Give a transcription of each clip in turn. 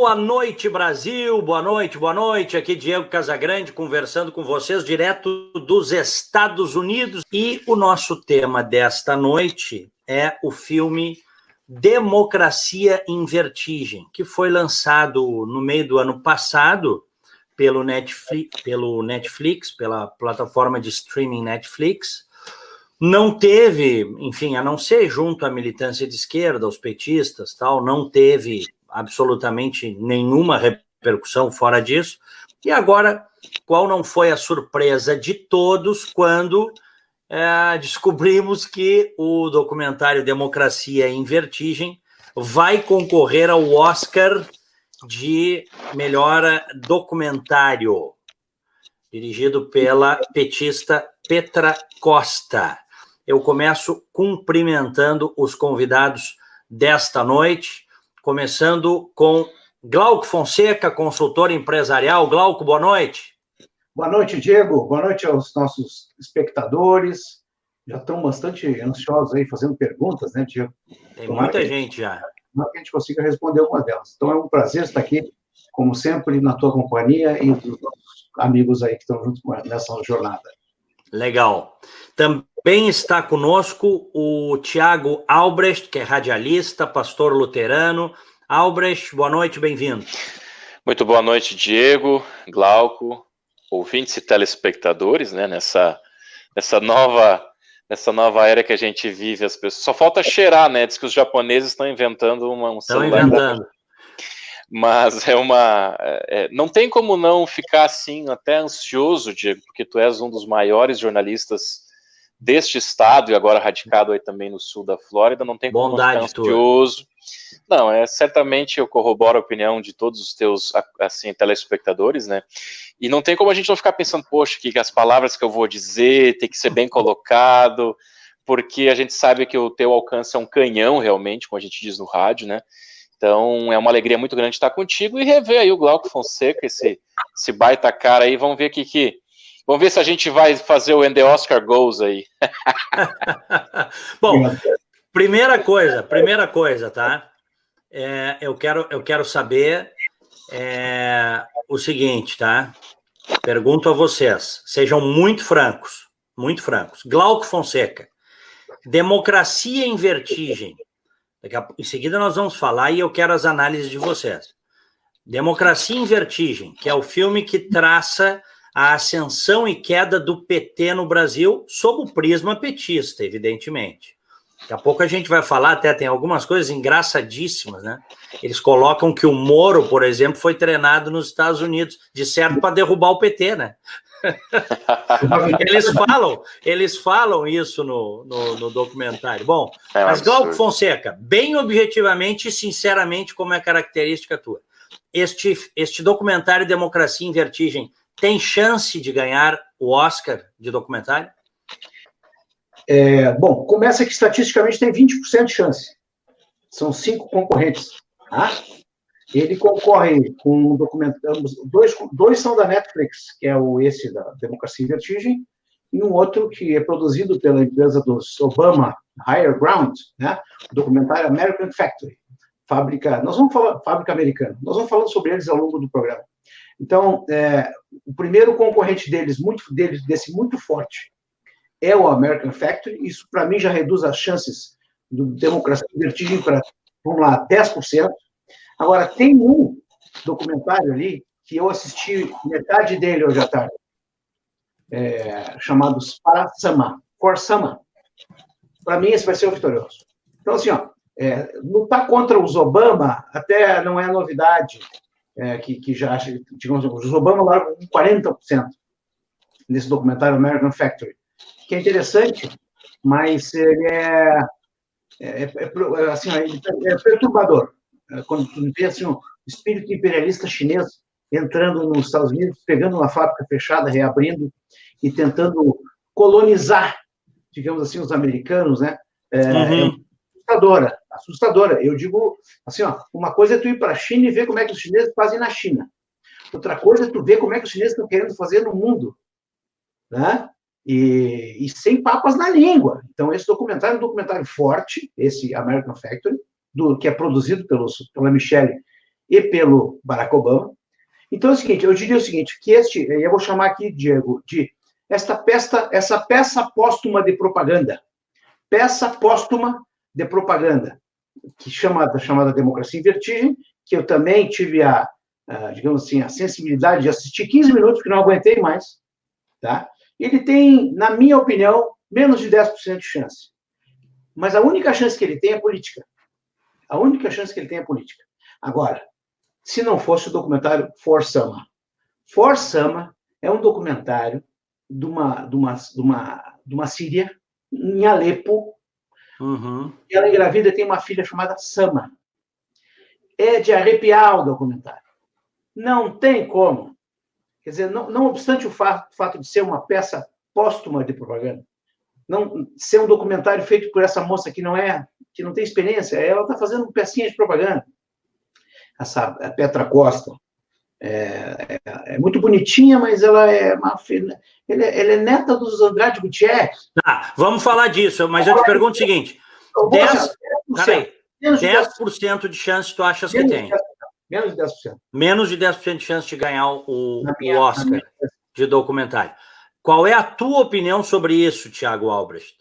Boa noite, Brasil, boa noite. Aqui Diego Casagrande conversando com vocês direto dos Estados Unidos. E o nosso tema desta noite é o filme Democracia em Vertigem, que foi lançado no meio do ano passado pela plataforma de streaming Netflix. Não teve, enfim, a não ser junto à militância de esquerda, aos petistas, tal, não teve absolutamente nenhuma repercussão fora disso. E agora, qual não foi a surpresa de todos quando descobrimos que o documentário Democracia em Vertigem vai concorrer ao Oscar de melhor documentário, dirigido pela petista Petra Costa. Eu começo cumprimentando os convidados desta noite, começando com Glauco Fonseca, consultor empresarial. Glauco, boa noite. Boa noite, Diego. Boa noite aos nossos espectadores. Já estão bastante ansiosos aí fazendo perguntas, né, Diego? Tem muita gente já. Tomara que a gente consiga responder alguma delas. Então é um prazer estar aqui, como sempre, na tua companhia e dos nossos amigos aí que estão juntos nessa jornada. Legal. Também está conosco o Tiago Albrecht, que é radialista, pastor luterano. Albrecht, boa noite, bem-vindo. Muito boa noite, Diego, Glauco, ouvintes e telespectadores, né, nessa nova era que a gente vive, as pessoas... Só falta cheirar, né? Diz que os japoneses estão inventando um celular. Estão inventando. Mas não tem como não ficar assim, até ansioso, Diego, porque tu és um dos maiores jornalistas deste estado e agora radicado aí também no sul da Flórida, não tem como não ficar ansioso. Não, certamente eu corroboro a opinião de todos os teus, assim, telespectadores, né? E não tem como a gente não ficar pensando, poxa, que as palavras que eu vou dizer tem que ser bem colocado, porque a gente sabe que o teu alcance é um canhão, realmente, como a gente diz no rádio, né? Então, é uma alegria muito grande estar contigo e rever aí o Glauco Fonseca, esse baita cara aí. Vamos ver vamos ver se a gente vai fazer o And the Oscar Goes aí. Bom, primeira coisa, tá? Eu quero saber o seguinte, tá? Pergunto a vocês, sejam muito francos. Glauco Fonseca, Democracia em Vertigem. Em seguida nós vamos falar e eu quero as análises de vocês. Democracia em Vertigem, que é o filme que traça a ascensão e queda do PT no Brasil sob o prisma petista, evidentemente. Daqui a pouco a gente vai falar, até tem algumas coisas engraçadíssimas, né? Eles colocam que o Moro, por exemplo, foi treinado nos Estados Unidos, de certo, para derrubar o PT, né? Eles falam isso no documentário. Bom, mas Glauco Fonseca, bem objetivamente e sinceramente, como é característica tua, este documentário Democracia em Vertigem tem chance de ganhar o Oscar de documentário? Bom, começa que estatisticamente tem 20% de chance. São 5 concorrentes. Tá? Ele concorre com um documentário, dois são da Netflix, que é esse da Democracia em Vertigem, e um outro que é produzido pela empresa dos Obama, Higher Ground, né? O documentário American Factory, fábrica americana. Nós vamos falando sobre eles ao longo do programa. Então, o primeiro concorrente desse muito forte é o American Factory. Isso, para mim, já reduz as chances do Democracia em Vertigem para, vamos lá, 10%. Agora, tem um documentário ali que eu assisti metade dele hoje à tarde, chamado For Sama. Para mim, esse vai ser o vitorioso. Então, assim, lutar contra os Obama até não é novidade, que já, digamos, os Obama largam 40% nesse documentário American Factory, que é interessante, mas ele é perturbador. Quando tu vê assim, o espírito imperialista chinês entrando nos Estados Unidos, pegando uma fábrica fechada, reabrindo e tentando colonizar, digamos assim, os americanos, né? Assustadora. Eu digo assim, uma coisa é tu ir para a China e ver como é que os chineses fazem na China. Outra coisa é tu ver como é que os chineses estão querendo fazer no mundo, né? E sem papas na língua. Então, esse documentário é um documentário forte, esse American Factory, que é produzido pela Michelle e pelo Barack Obama. Então é o seguinte, eu diria o seguinte, que eu vou chamar aqui, Diego, de essa peça póstuma de propaganda. Peça póstuma de propaganda, que chamada Democracia em Vertigem, que eu também tive digamos assim, a sensibilidade de assistir 15 minutos, que não aguentei mais, tá? Ele tem, na minha opinião, menos de 10% de chance. Mas a única chance que ele tem é política. A única chance que ele tem é política. Agora, se não fosse o documentário For Sama. For Sama é um documentário de uma síria, em Alepo, e ela engravida e tem uma filha chamada Sama. É de arrepiar o documentário. Não tem como. Quer dizer, não obstante o fato de ser uma peça póstuma de propaganda, não ser um documentário feito por essa moça que não tem experiência, ela está fazendo pecinha de propaganda. A Petra Costa é muito bonitinha, mas ela é ela é neta dos Andrade Gutierrez. Vamos falar disso, mas eu te pergunto o seguinte: 10% de chance tu achas que tem? Menos de 10%. Menos de 10% de chance de ganhar o Oscar de documentário. Qual é a tua opinião sobre isso, Thiago Albrecht?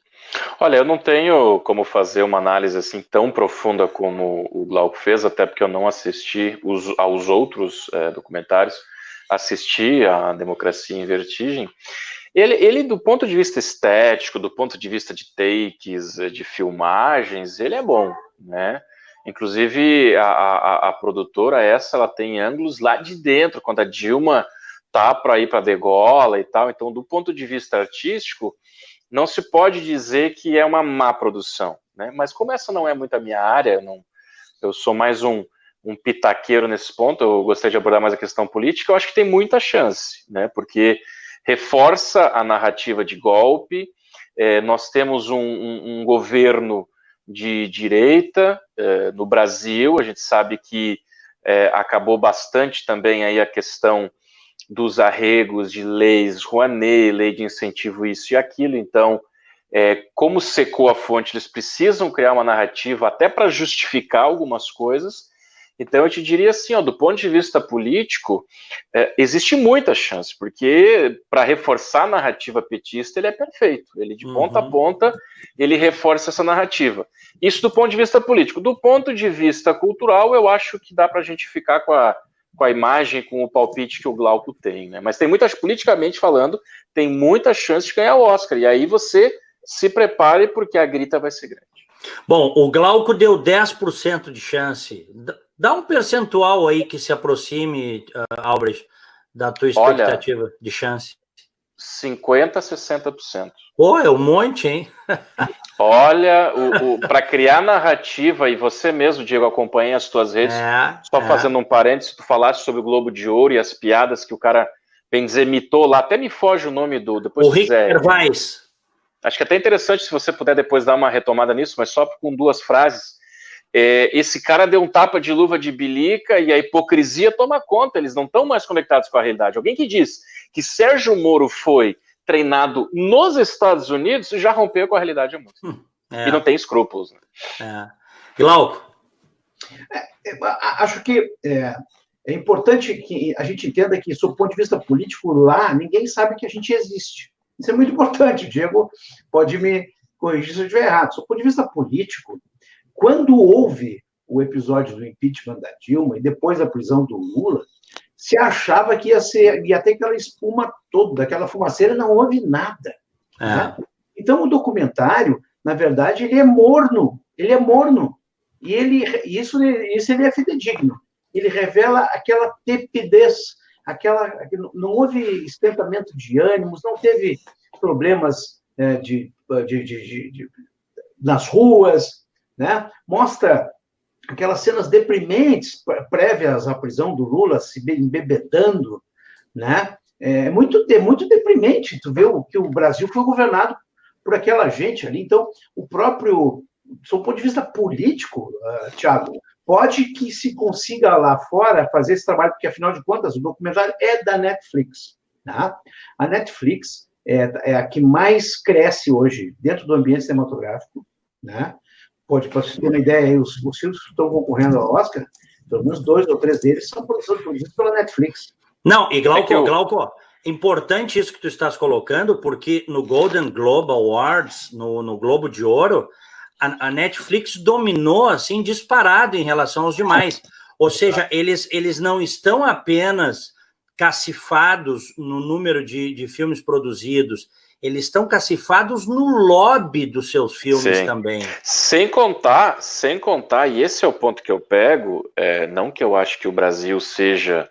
Olha, eu não tenho como fazer uma análise assim tão profunda como o Glauco fez, até porque eu não assisti aos outros documentários, assisti a Democracia em Vertigem. Ele, do ponto de vista estético, do ponto de vista de takes, de filmagens, ele é bom, né? Inclusive, a produtora ela tem ângulos lá de dentro, quando a Dilma tá para ir para degola e tal. Então, do ponto de vista artístico, não se pode dizer que é uma má produção, né? Mas como essa não é muito a minha área, eu sou mais um pitaqueiro nesse ponto, eu gostaria de abordar mais a questão política, eu acho que tem muita chance, né? Porque reforça a narrativa de golpe, nós temos um governo de direita no Brasil, a gente sabe que acabou bastante também aí a questão dos arregos de leis Rouanet, lei de incentivo isso e aquilo, então, como secou a fonte, eles precisam criar uma narrativa até para justificar algumas coisas. Então eu te diria assim, do ponto de vista político, existe muita chance, porque para reforçar a narrativa petista, ele é perfeito, ele de ponta a ponta, ele reforça essa narrativa. Isso do ponto de vista político. Do ponto de vista cultural, eu acho que dá para a gente ficar com a imagem, com o palpite que o Glauco tem, né? Mas politicamente falando, tem muita chance de ganhar o Oscar, e aí você se prepare, porque a grita vai ser grande. Bom, o Glauco deu 10% de chance. Dá um percentual aí que se aproxime, Albrecht, da tua expectativa de chance. 50% a 60%. Pô, é um monte, hein? Olha, para criar narrativa, e você mesmo, Diego, acompanha as tuas redes, fazendo um parênteses, tu falaste sobre o Globo de Ouro e as piadas que o cara, bem dizer, mitou lá, até me foge o nome depois o Rick Gervais. Acho que é até interessante se você puder depois dar uma retomada nisso, mas só com 2 frases. Esse cara deu um tapa de luva de bilica e a hipocrisia toma conta, eles não estão mais conectados com a realidade. Alguém que diz que Sérgio Moro foi treinado nos Estados Unidos já rompeu com a realidade há muito tempo. E não tem escrúpulos. Né? Glauco? Acho que é importante que a gente entenda que, sob o ponto de vista político, lá, ninguém sabe que a gente existe. Isso é muito importante. O Diego pode me corrigir se eu estiver errado. Sob o ponto de vista político, quando houve o episódio do impeachment da Dilma e depois a prisão do Lula, se achava que ia ter aquela espuma toda, aquela fumaceira, não houve nada. Né? Então, o documentário, na verdade, ele é morno. E isso ele é fidedigno. Ele revela aquela tepidez, não houve esquentamento de ânimos, não teve problemas nas ruas, né? Mostra aquelas cenas deprimentes prévias à prisão do Lula, se embebedando, né? É muito deprimente tu ver que o Brasil foi governado por aquela gente ali. Então, do ponto de vista político, Thiago, pode que se consiga lá fora fazer esse trabalho, porque, afinal de contas, o documentário é da Netflix. Tá? A Netflix é a que mais cresce hoje dentro do ambiente cinematográfico. Né? Para você ter uma ideia, os filmes que estão concorrendo ao Oscar, Pelo menos 2 ou 3 deles são produzidos pela Netflix. Não, e Glauco, importante isso que tu estás colocando, porque no Golden Globe Awards, no Globo de Ouro, a Netflix dominou, assim, disparado em relação aos demais. Ou seja, eles não estão apenas cacifados no número de filmes produzidos, eles estão cacifados no lobby dos seus filmes também. Sem contar, e esse é o ponto que eu pego, não que eu acho que o Brasil seja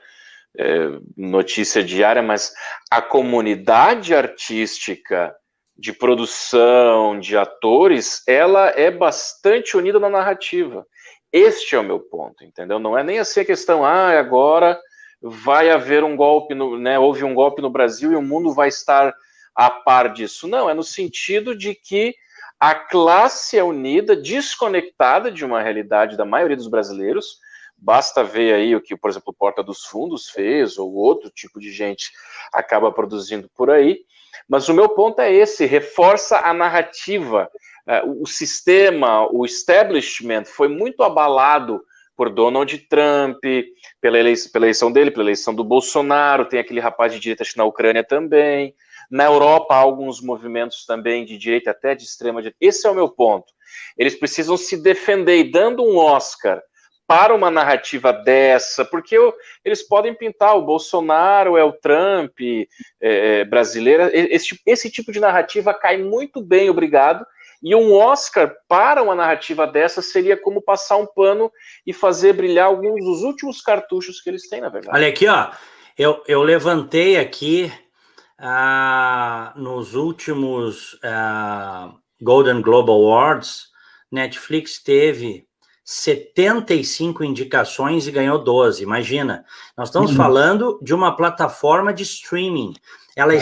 notícia diária, mas a comunidade artística de produção, de atores, ela é bastante unida na narrativa. Este é o meu ponto, entendeu? Não é nem assim a questão, agora vai haver um golpe, houve um golpe no Brasil e o mundo vai estar a par disso. Não, é no sentido de que a classe é unida, desconectada de uma realidade da maioria dos brasileiros. Basta ver aí o que, por exemplo, o Porta dos Fundos fez, ou outro tipo de gente acaba produzindo por aí. Mas o meu ponto é esse, reforça a narrativa. O sistema, o establishment foi muito abalado por Donald Trump, pela eleição dele, pela eleição do Bolsonaro, tem aquele rapaz de direita na Ucrânia também. Na Europa há alguns movimentos também de direita, até de extrema direita. Esse é o meu ponto. Eles precisam se defender, e dando um Oscar para uma narrativa dessa, porque eles podem pintar o Bolsonaro, o Trump brasileira, esse tipo de narrativa cai muito bem, obrigado, e um Oscar para uma narrativa dessa seria como passar um pano e fazer brilhar alguns dos últimos cartuchos que eles têm, na verdade. Olha aqui, ó, eu levantei aqui nos últimos Golden Globe Awards, Netflix teve 75 indicações e ganhou 12, imagina. Nós estamos falando de uma plataforma de streaming. Ela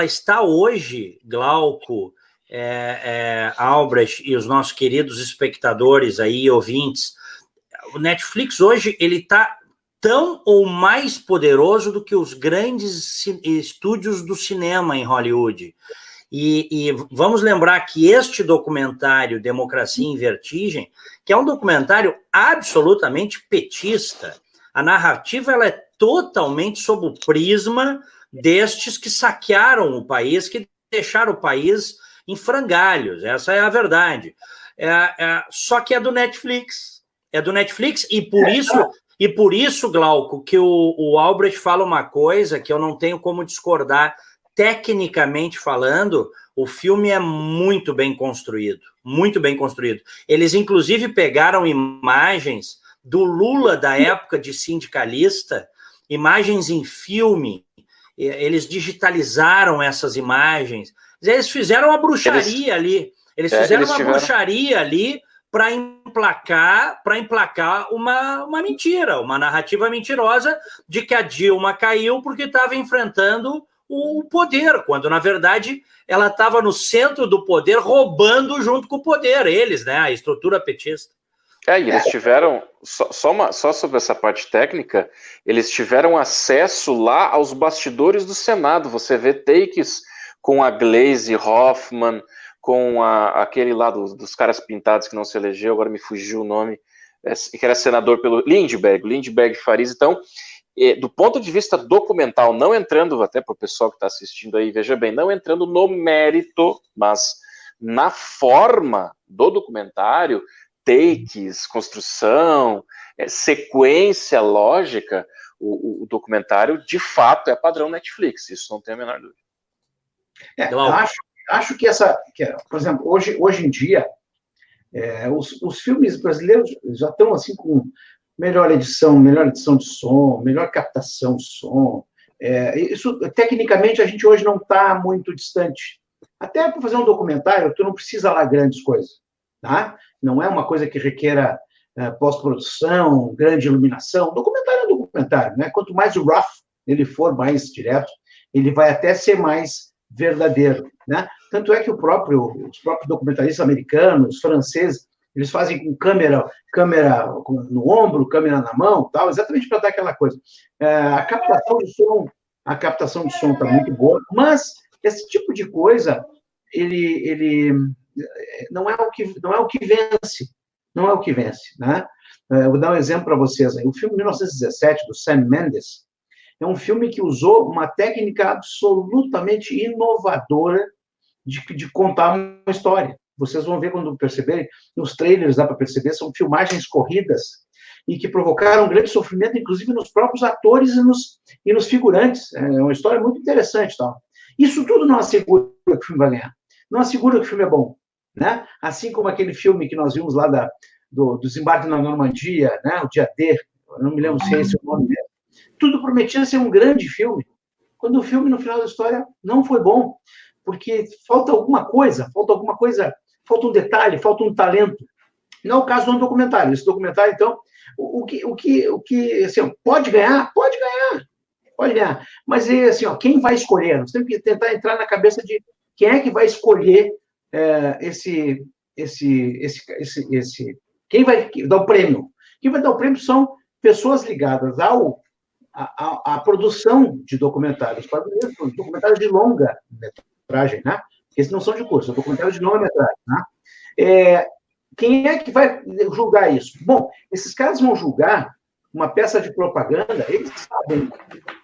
está hoje, Glauco, Albrecht e os nossos queridos espectadores aí, ouvintes, o Netflix hoje, ele está tão ou mais poderoso do que os grandes estúdios do cinema em Hollywood. E vamos lembrar que este documentário, Democracia em Vertigem, que é um documentário absolutamente petista, a narrativa ela é totalmente sob o prisma destes que saquearam o país, que deixaram o país em frangalhos, essa é a verdade. Só que é do Netflix, e por isso, Glauco, que o Albrecht fala uma coisa que eu não tenho como discordar. Tecnicamente falando, o filme é muito bem construído, muito bem construído. Eles, inclusive, pegaram imagens do Lula da época de sindicalista, imagens em filme, eles digitalizaram essas imagens, eles fizeram uma bruxaria ali, bruxaria ali para emplacar uma mentira, uma narrativa mentirosa de que a Dilma caiu porque estava enfrentando o poder, quando, na verdade, ela estava no centro do poder, roubando junto com o poder, eles, né, a estrutura petista. E eles tiveram, só sobre essa parte técnica, eles tiveram acesso lá aos bastidores do Senado. Você vê takes com a Gleisi Hoffmann, com aquele lá dos caras pintados que não se elegeu, agora me fugiu o nome, que era senador pelo Lindbergh Farias. Então, do ponto de vista documental, não entrando, até para o pessoal que está assistindo aí, veja bem, não entrando no mérito, mas na forma do documentário, takes, construção, sequência lógica, o documentário, de fato, é padrão Netflix, isso não tem a menor dúvida. Acho que por exemplo, hoje em dia, os filmes brasileiros já estão assim com melhor edição de som, melhor captação de som. Isso, tecnicamente, a gente hoje não está muito distante. Até para fazer um documentário, tu não precisa lá grandes coisas, tá? Não é uma coisa que requer pós-produção, grande iluminação. Documentário é um documentário, né? Quanto mais o rough ele for, mais direto, ele vai até ser mais verdadeiro, né? Tanto é que os próprios documentaristas americanos, franceses, eles fazem com câmera no ombro, câmera na mão, tal, exatamente para dar aquela coisa. A captação de som está muito boa, mas esse tipo de coisa, ele não é o que vence, né? Eu vou dar um exemplo para vocês aí. O filme 1917, do Sam Mendes, é um filme que usou uma técnica absolutamente inovadora de contar uma história. Vocês vão ver quando perceberem, nos trailers dá para perceber, são filmagens corridas e que provocaram um grande sofrimento, inclusive nos próprios atores e nos figurantes. É uma história muito interessante. Tá? Isso tudo não assegura que o filme vai ganhar. Não assegura que o filme é bom. Né? Assim como aquele filme que nós vimos lá do desembarque na Normandia, né? O Dia D, eu não me lembro se é esse o nome dele. Tudo prometia ser um grande filme, quando o filme, no final da história, não foi bom, porque falta alguma coisa, falta um detalhe, falta um talento. Não é o caso do documentário. Esse documentário, então, o que assim, pode ganhar, mas assim, quem vai escolher? Nós temos que tentar entrar na cabeça de quem é que vai escolher quem vai dar o prêmio. Quem vai dar o prêmio são pessoas ligadas à produção de documentários, documentários de longa metragem, né? Esses não são de curso, são documentários de longa metragem, né? Quem é que vai julgar isso? Bom, esses caras vão julgar uma peça de propaganda, eles sabem,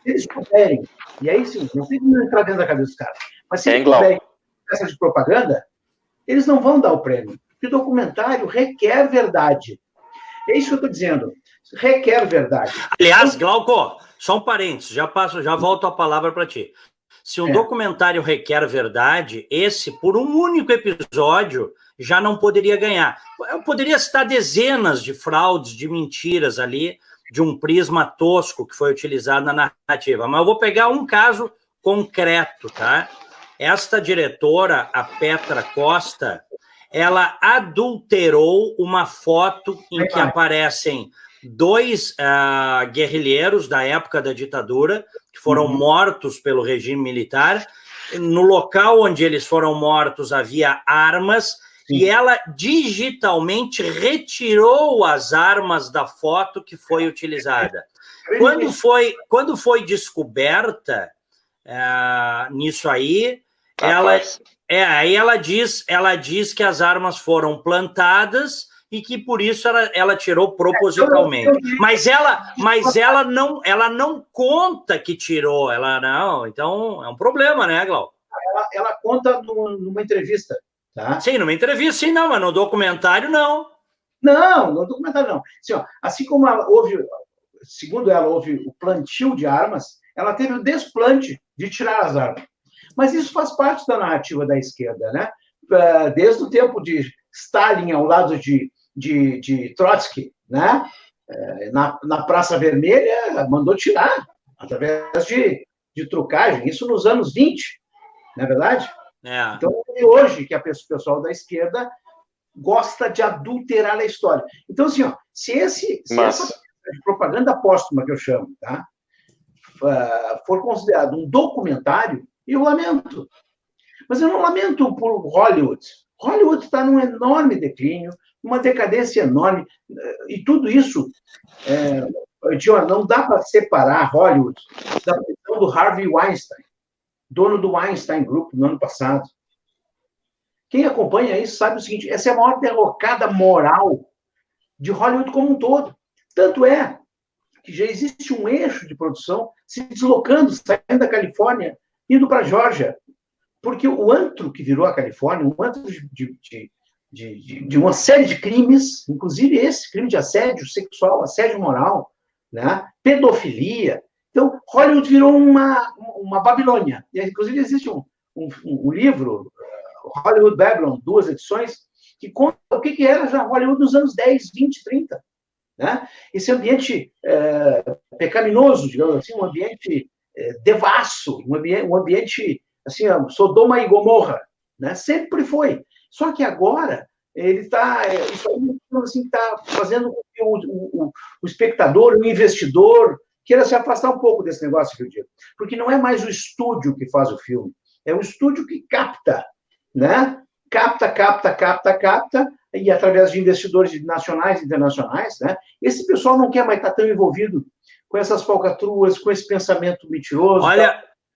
se eles puderem, e aí sim, não tem que entrar dentro da cabeça dos caras, mas se eles puderem uma peça de propaganda, eles não vão dar o prêmio, porque o documentário requer verdade. É isso que eu estou dizendo, requer verdade. Aliás, Glauco, só um parênteses, já volto a palavra para ti. Se um documentário requer verdade, esse, por um único episódio, já não poderia ganhar. Eu poderia citar dezenas de fraudes, de mentiras ali, de um prisma tosco que foi utilizado na narrativa. Mas eu vou pegar um caso concreto, tá? Esta diretora, a Petra Costa, ela adulterou uma foto em que aparecem dois guerrilheiros da época da ditadura, que foram mortos pelo regime militar. No local onde eles foram mortos havia armas, e ela digitalmente retirou as armas da foto que foi utilizada. Quando foi descoberta nisso aí, aí ela diz que as armas foram plantadas e que por isso ela tirou propositalmente. Mas ela não conta que tirou, então é um problema, né, Glau? Ela conta numa entrevista, tá? Sim, numa entrevista, sim, não, mas no documentário, não. Não, no documentário, não. Assim como segundo ela, houve o plantio de armas, ela teve o desplante de tirar as armas. Mas isso faz parte da narrativa da esquerda, né? Desde o tempo de Stalin ao lado de Trotsky, né? Na Praça Vermelha, mandou tirar, através de trucagem, isso nos anos 20, não é verdade? Então, é hoje que o pessoal da esquerda gosta de adulterar a história. Então, assim, se essa propaganda póstuma, que eu chamo, tá? For considerado um documentário, eu lamento. Mas eu não lamento por Hollywood. Hollywood está num enorme declínio, uma decadência enorme, e tudo isso, não dá para separar Hollywood da prisão do Harvey Weinstein, dono do Weinstein Group no ano passado. Quem acompanha isso sabe o seguinte, essa é a maior derrocada moral de Hollywood como um todo. Tanto é que já existe um eixo de produção se deslocando, saindo da Califórnia, indo para a Geórgia, porque o antro que virou a Califórnia, um antro de uma série de crimes, inclusive esse crime de assédio sexual, assédio moral, né? Pedofilia. Então, Hollywood virou uma Babilônia. E, inclusive, existe um livro, Hollywood Babylon, 2 edições, que conta o que era já Hollywood nos anos 10, 20, 30. Né? Esse ambiente pecaminoso, digamos assim, um ambiente devasso, um ambiente assim, Sodoma e Gomorra, né? Sempre foi. Só que agora ele está fazendo com que o espectador, o investidor, queira se afastar um pouco desse negócio que eu digo. Porque não é mais o estúdio que faz o filme, é o estúdio que capta, né? Capta, e através de investidores nacionais e internacionais, né? Esse pessoal não quer mais estar tão envolvido com essas falcatruas, com esse pensamento mentiroso.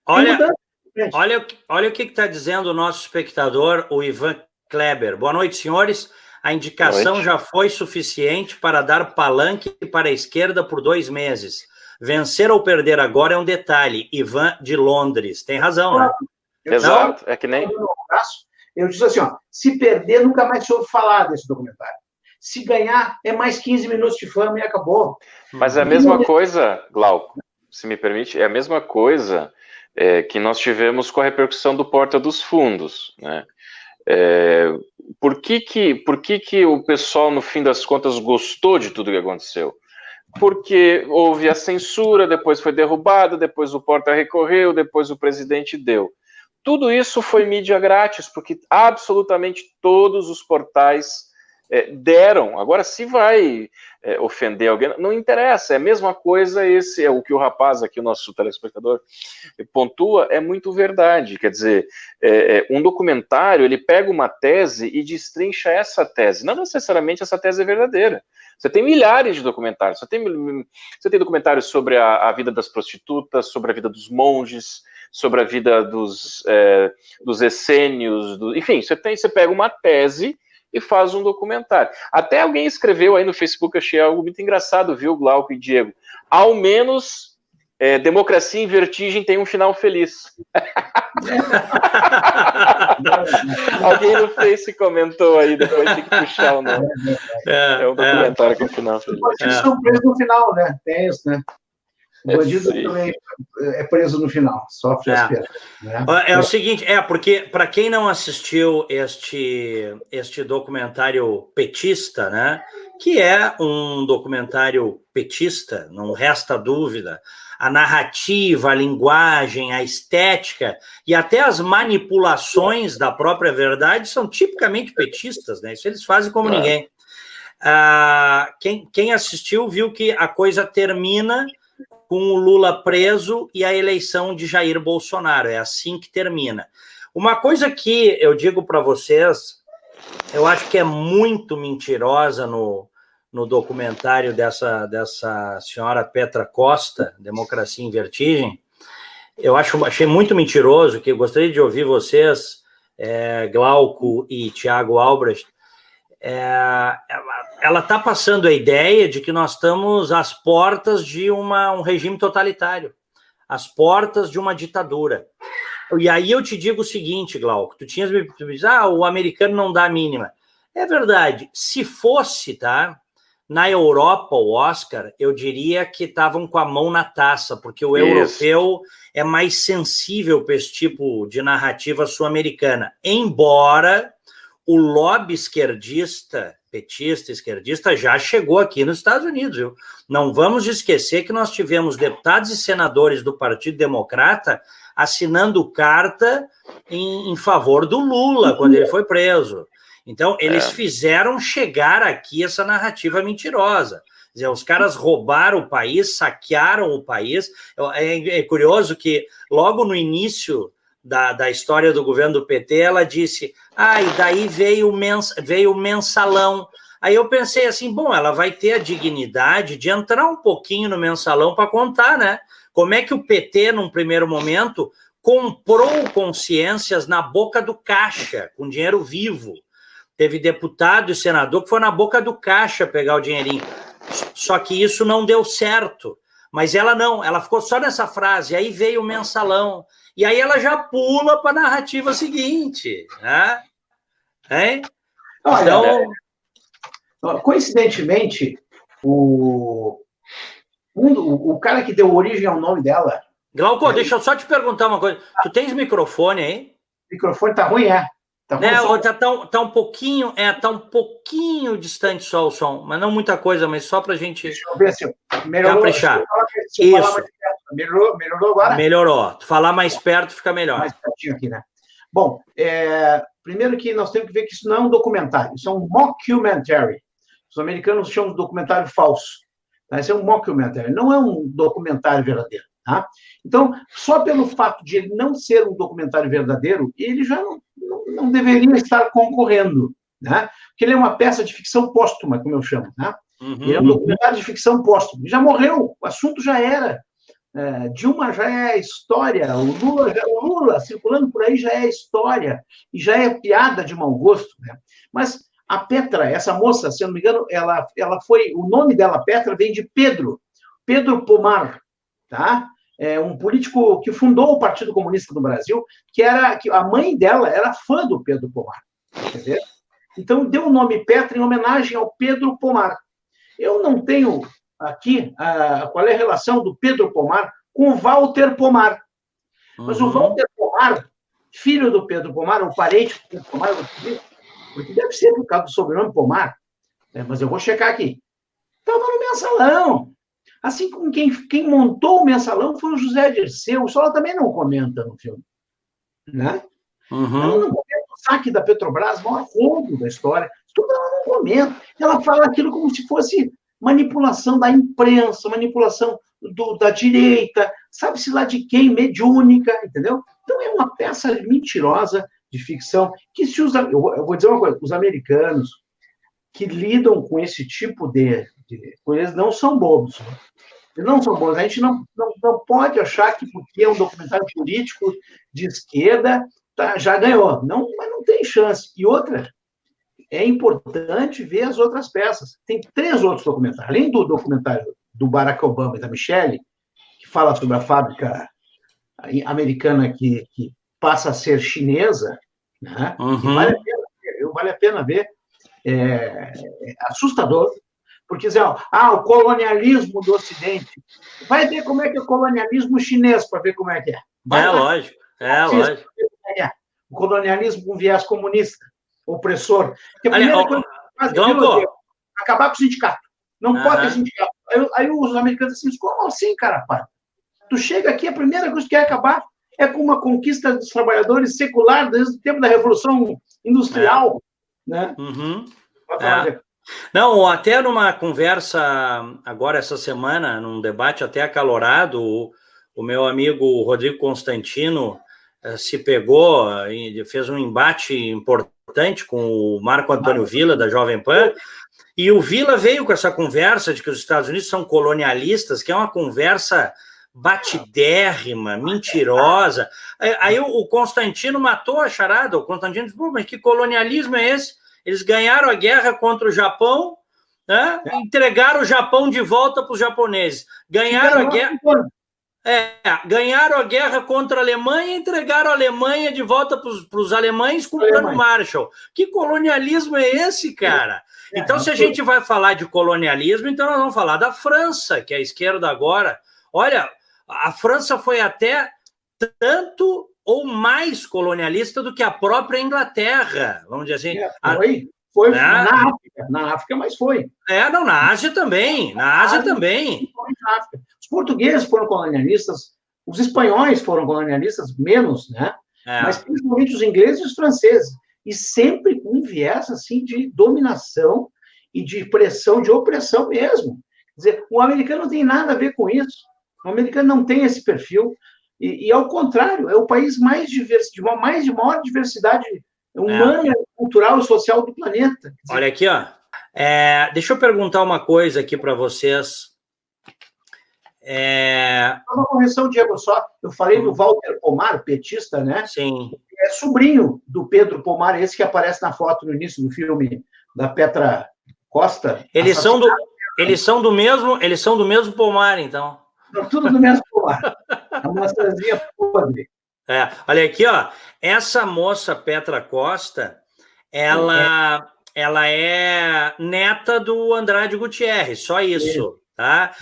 Olha o que está dizendo o nosso espectador, o Ivan Kleber. Boa noite, senhores. A indicação já foi suficiente para dar palanque para a esquerda por 2 meses. Vencer ou perder agora é um detalhe. Ivan de Londres. Tem razão, né? Exato. É que nem... Eu disse assim, ó, se perder, nunca mais se ouve falar desse documentário. Se ganhar, é mais 15 minutos de fama e acabou. Mas é a mesma coisa, Glauco, se me permite, é a mesma coisa que nós tivemos com a repercussão do Porta dos Fundos, né? Por que o pessoal, no fim das contas, gostou de tudo que aconteceu? Porque houve a censura, depois foi derrubado, depois o Porta recorreu, depois o presidente deu. Tudo isso foi mídia grátis, porque absolutamente todos os portais deram. Agora, se vai ofender alguém, não interessa, é a mesma coisa, esse é o que o rapaz aqui, o nosso telespectador, pontua, é muito verdade. Quer dizer, um documentário, ele pega uma tese e destrincha essa tese, não necessariamente essa tese é verdadeira. Você tem milhares de documentários, você tem documentários sobre a vida das prostitutas, sobre a vida dos monges, sobre a vida dos essênios, enfim, você pega uma tese e faz um documentário. Até alguém escreveu aí no Facebook, achei algo muito engraçado, viu, Glauco e Diego? Ao menos Democracia em Vertigem tem um final feliz. Alguém no Face comentou aí, depois tem que puxar o nome. É um documentário com final feliz. Eles estão presos no final, né? Tem isso, né? O bandido também é preso no final, sofre as perdas. Né? É o seguinte, porque para quem não assistiu este documentário petista, né, que é um documentário petista, não resta dúvida, a narrativa, a linguagem, a estética e até as manipulações da própria verdade são tipicamente petistas, né? Isso eles fazem como ninguém. Quem assistiu viu que a coisa termina com o Lula preso e a eleição de Jair Bolsonaro. É assim que termina. Uma coisa que eu digo para vocês, eu acho que é muito mentirosa no documentário dessa senhora Petra Costa, Democracia em Vertigem. Eu achei muito mentiroso, que eu gostaria de ouvir vocês, Glauco e Tiago Albrecht. Ela está passando a ideia de que nós estamos às portas de um regime totalitário, às portas de uma ditadura. E aí eu te digo o seguinte, Glauco, tu tinhas me dito, o americano não dá a mínima. É verdade, se fosse, tá? Na Europa, o Oscar, eu diria que estavam com a mão na taça, porque o europeu é mais sensível para esse tipo de narrativa sul-americana, embora o lobby esquerdista, petista, esquerdista, já chegou aqui nos Estados Unidos, viu? Não vamos esquecer que nós tivemos deputados e senadores do Partido Democrata assinando carta em favor do Lula, quando ele foi preso. Então, eles fizeram chegar aqui essa narrativa mentirosa. Quer dizer, os caras roubaram o país, saquearam o país. É curioso que, logo no início da história do governo do PT, ela disse, e daí veio o mensalão. Aí eu pensei assim, bom, ela vai ter a dignidade de entrar um pouquinho no mensalão para contar, né? Como é que o PT, num primeiro momento, comprou consciências na boca do caixa, com dinheiro vivo. Teve deputado e senador que foi na boca do caixa pegar o dinheirinho. Só que isso não deu certo. Mas ela não, ela ficou só nessa frase, aí veio o mensalão. E aí ela já pula para a narrativa seguinte, né? Hein? Então, coincidentemente, o cara que deu origem ao nome dela... Glauco, deixa eu só te perguntar uma coisa. Tu tens microfone aí? O microfone tá ruim, Tá um pouquinho distante só o som, mas não muita coisa, mas só pra gente... Deixa eu ver se melhorou. Caprichar. Isso. Melhorou agora? Melhorou. Falar mais perto fica melhor. Mais pertinho aqui, né? Bom, primeiro que nós temos que ver que isso não é um documentário, isso é um mockumentary. Os americanos chamam de documentário falso. Tá? Isso é um mockumentary, não é um documentário verdadeiro. Tá? Então, só pelo fato de ele não ser um documentário verdadeiro, ele já não deveria estar concorrendo, né? Porque ele é uma peça de ficção póstuma, como eu chamo. Né? Ele é um documentário de ficção póstuma. Ele já morreu, o assunto já era. Dilma já é história, o Lula circulando por aí já é história, e já é piada de mau gosto. Né? Mas A Petra, essa moça, se eu não me engano, ela foi, o nome dela, Petra, vem de Pedro Pomar, tá? É um político que fundou o Partido Comunista do Brasil, que a mãe dela era fã do Pedro Pomar, entendeu? Então, deu o nome Petra em homenagem ao Pedro Pomar. Eu não tenho aqui qual é a relação do Pedro Pomar com o Walter Pomar. Mas o Walter Pomar, filho do Pedro Pomar, ou parente do Pedro Pomar, porque deve ser por causa do sobrenome Pomar, né? Mas eu vou checar aqui. Estava no mensalão. Assim como quem montou o mensalão foi o José Dirceu. O Sola também não comenta no filme. Né? Ela não comenta o saque da Petrobras, o maior roubo da história. Tudo ela não comenta. Ela fala aquilo como se fosse manipulação da imprensa, manipulação da direita, sabe-se lá de quem, mediúnica, entendeu? Então é uma peça mentirosa de ficção que se usa. Eu vou dizer uma coisa: os americanos que lidam com esse tipo de coisas não são bobos. Eles não são bobos. A gente não pode achar que porque é um documentário político de esquerda já ganhou. Não, mas não tem chance. E outra, é importante ver as outras peças. Tem 3 outros documentários. Além do documentário do Barack Obama e da Michelle, que fala sobre a fábrica americana que passa a ser chinesa, né? Vale a pena ver. É assustador, porque dizem, o colonialismo do Ocidente. Vai ver como é que é o colonialismo chinês, para ver como é que é. Lógico. Lógico. O colonialismo com viés comunista, opressor. Porque a primeira coisa que faz é acabar com o sindicato. Não pode ter sindicato. Aí os americanos dizem assim, como assim, cara? Pá? Tu chega aqui, a primeira coisa que quer acabar é com uma conquista dos trabalhadores secular desde o tempo da Revolução Industrial. Né? Não, até numa conversa agora essa semana, num debate até acalorado, o meu amigo Rodrigo Constantino se pegou e fez um embate importante com o Marco Antônio Villa, da Jovem Pan, e o Villa veio com essa conversa de que os Estados Unidos são colonialistas, que é uma conversa batidérrima, mentirosa. Aí o Constantino matou a charada. O Constantino disse, mas que colonialismo é esse? Eles ganharam a guerra contra o Japão, né? Entregaram o Japão de volta para os japoneses. Ganharam a guerra contra a Alemanha e entregaram a Alemanha de volta para os alemães com o Plano Marshall. Que colonialismo é esse, cara? Então, se a gente vai falar de colonialismo, então nós vamos falar da França, que é a esquerda agora. Olha, a França foi até tanto ou mais colonialista do que a própria Inglaterra, vamos dizer assim. Foi na África, mas foi. Na Ásia também, Os portugueses foram colonialistas, os espanhóis foram colonialistas, menos, né? Mas principalmente os ingleses e os franceses, e sempre com um viés assim de dominação e de pressão, de opressão mesmo. Quer dizer, o americano não tem nada a ver com isso. O americano não tem esse perfil. E ao contrário, é o país mais diverso, de maior diversidade humana, cultural e social do planeta. Olha aqui, ó. Deixa eu perguntar uma coisa aqui para vocês. Uma correção, Diego, só. Eu falei do Walter Pomar, petista, né? Sim. É sobrinho do Pedro Pomar, esse que aparece na foto no início do filme da Petra Costa. Eles são do mesmo Pomar, então. Tudo do mesmo Pomar. A maçãzinha podre. Olha aqui, ó. Essa moça Petra Costa, ela é neta do Andrade Gutierrez, só isso, tá?